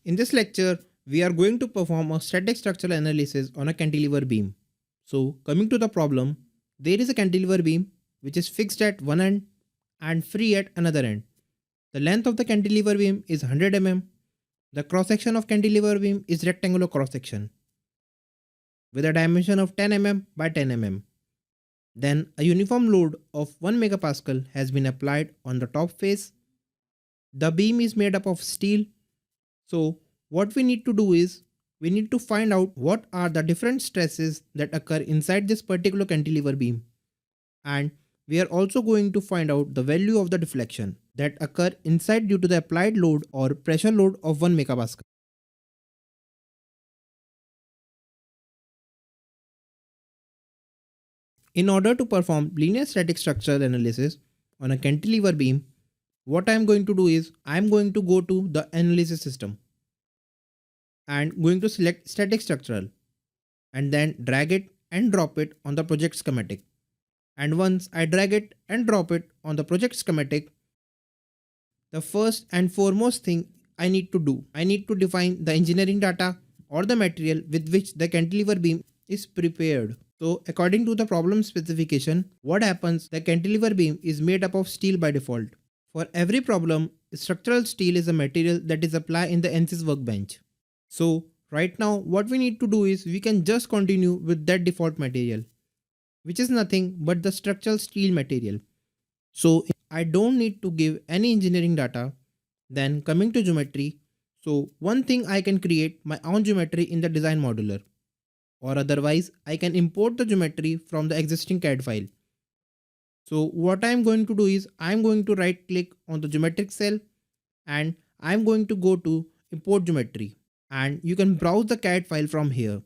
In this lecture, we are going to perform a static structural analysis on a cantilever beam. So coming to the problem, there is a cantilever beam which is fixed at one end and free at another end. The length of the cantilever beam is 100 mm. The cross section of cantilever beam is rectangular cross section with a dimension of 10 mm by 10 mm. Then a uniform load of 1 megapascal has been applied on the top face. The beam is made up of steel. So what we need to do is we need to find out what are the different stresses that occur inside this particular cantilever beam. And we are also going to find out the value of the deflection that occur inside due to the applied load or pressure load of 1 megapascal. In order to perform linear static structural analysis on a cantilever beam, what I am going to do is I am going to go to the analysis system and going to select static structural and then drag it and drop it on the project schematic. And once I drag it and drop it on the project schematic, the first and foremost thing I need to define the engineering data or the material with which the cantilever beam is prepared. So according to the problem specification, what happens, the cantilever beam is made up of steel by default. For every problem, structural steel is a material that is applied in the Ansys workbench. So right now what we need to do is we can just continue with that default material, which is nothing but the structural steel material. So I don't need to give any engineering data. Then coming to geometry, so one thing I can create my own geometry in the design modular, or otherwise I can import the geometry from the existing CAD file. So what I am going to do is I am going to right click on the geometric cell and I am going to go to import geometry, and you can browse the CAD file from here.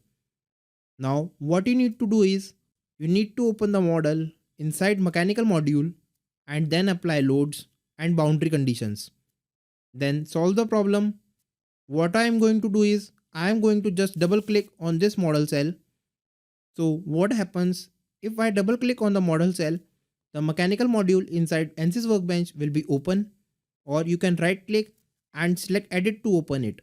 Now what you need to do is you need to open the model inside mechanical module and then apply loads and boundary conditions. Then solve the problem. What I am going to do is I am going to just double click on this model cell. So what happens if I double click on the model cell, the mechanical module inside Ansys workbench will be open, or you can right click and select edit to open it.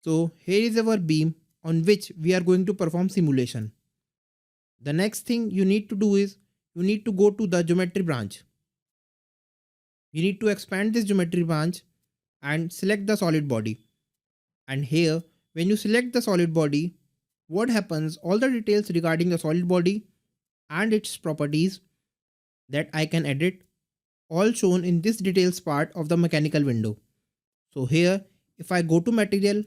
So here is our beam on which we are going to perform simulation. The next thing you need to do is you need to go to the geometry branch. You need to expand this geometry branch and select the solid body. And here when you select the solid body, what happens, all the details regarding the solid body and its properties that I can edit, all shown in this details part of the mechanical window. So here if I go to material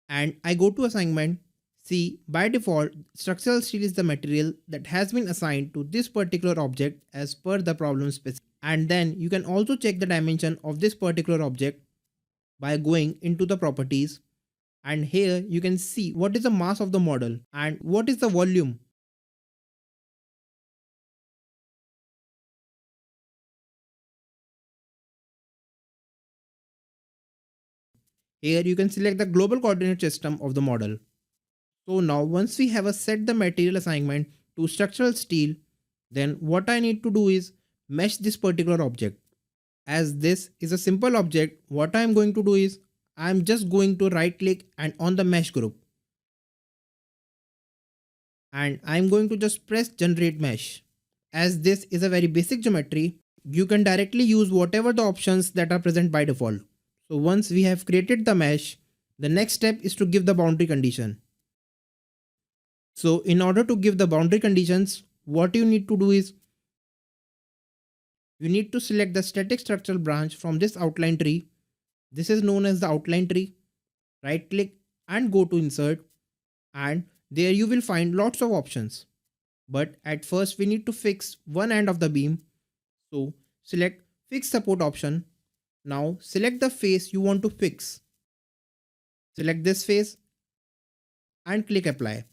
and I go to assignment, see, by default structural steel is the material that has been assigned to this particular object as per the problem specification. And then you can also check the dimension of this particular object by going into the properties, and here you can see what is the mass of the model and what is the volume. Here you can select the global coordinate system of the model. So now once we have set the material assignment to structural steel, then what I need to do is mesh this particular object. As this is a simple object, what I am going to do is I am just going to right click and on the mesh group, and I am going to just press generate mesh. As this is a very basic geometry, you can directly use whatever the options that are present by default. So once we have created the mesh, the next step is to give the boundary condition. So in order to give the boundary conditions, what you need to do is you need to select the static structural branch from this outline tree. This is known as the outline tree. Right click and go to insert, and there you will find lots of options. But at first we need to fix one end of the beam. So select fix support option. Now select the face you want to fix. Select this face and click apply.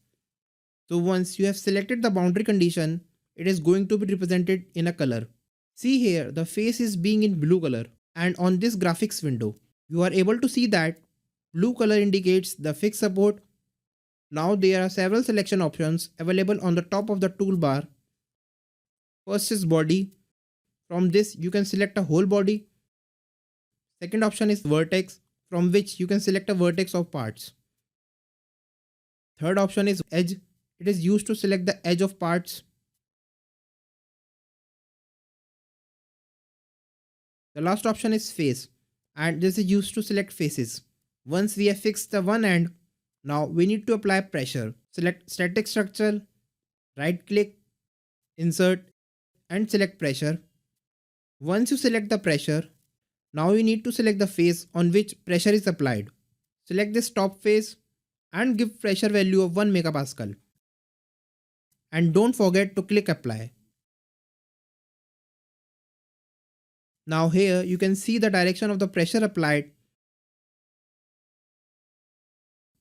So once you have selected the boundary condition, it is going to be represented in a color. See here, the face is being in blue color, and on this graphics window, you are able to see that blue color indicates the fixed support. Now there are several selection options available on the top of the toolbar. First is body. From this you can select a whole body. Second option is vertex, from which you can select a vertex of parts. Third option is edge. It is used to select the edge of parts. The last option is face, and this is used to select faces. Once we have fixed the one end, now we need to apply pressure. Select static structure, right click, insert and select pressure. Once you select the pressure, now you need to select the face on which pressure is applied. Select this top face and give pressure value of 1 megapascal. And don't forget to click apply. Now here you can see the direction of the pressure applied.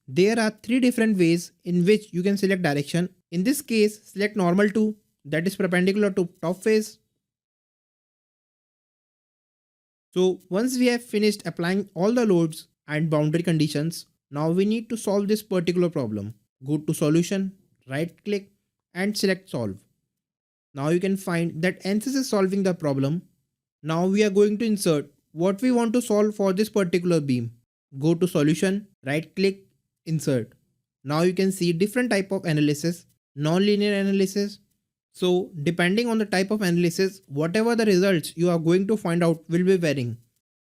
There are 3 different ways in which you can select direction. In this case, select normal to, that is perpendicular to top face. So once we have finished applying all the loads and boundary conditions, now we need to solve this particular problem. Go to solution, right click and select solve. Now you can find that Ansys is solving the problem. Now we are going to insert what we want to solve for this particular beam. Go to solution, right click, insert. Now you can see different type of analysis, non-linear analysis. So depending on the type of analysis, whatever the results you are going to find out will be varying.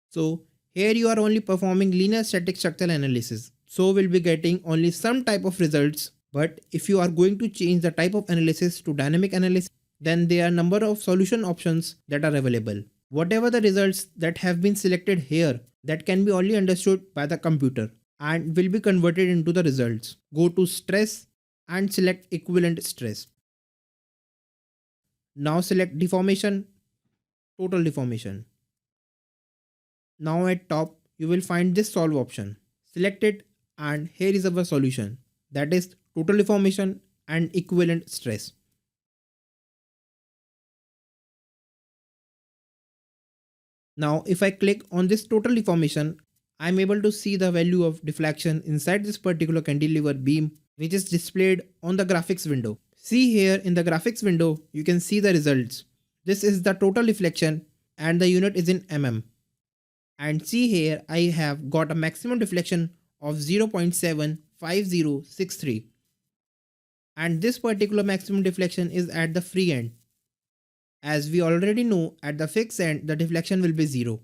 So here you are only performing linear static structural analysis. So we'll be getting only some type of results. But if you are going to change the type of analysis to dynamic analysis, then there are number of solution options that are available. Whatever the results that have been selected here, that can be only understood by the computer and will be converted into the results. Go to stress and select equivalent stress. Now select deformation, total deformation. Now at top you will find this solve option. Select it and here is our solution, that is total deformation and equivalent stress. Now if I click on this total deformation, I am able to see the value of deflection inside this particular cantilever beam, which is displayed on the graphics window. See here in the graphics window, you can see the results. This is the total deflection and the unit is in mm. And see here I have got a maximum deflection of 0.75063. And this particular maximum deflection is at the free end. As we already know, at the fixed end the deflection will be 0.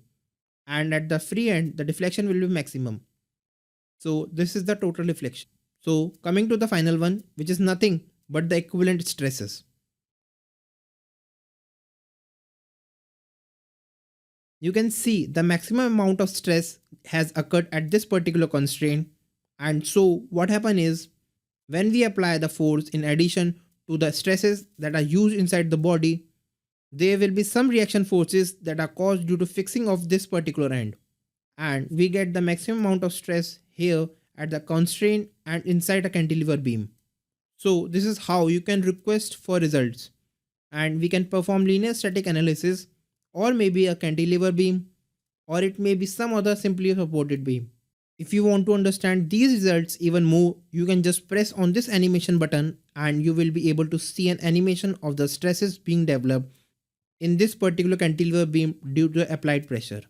And at the free end the deflection will be maximum. So this is the total deflection. So coming to the final one, which is nothing but the equivalent stresses. You can see the maximum amount of stress has occurred at this particular constraint. And so what happens is, when we apply the force in addition to the stresses that are used inside the body, there will be some reaction forces that are caused due to fixing of this particular end. And we get the maximum amount of stress here at the constraint and inside a cantilever beam. So this is how you can request for results. And we can perform linear static analysis, or maybe a cantilever beam, or it may be some other simply supported beam. If you want to understand these results even more, you can just press on this animation button and you will be able to see an animation of the stresses being developed in this particular cantilever beam due to applied pressure.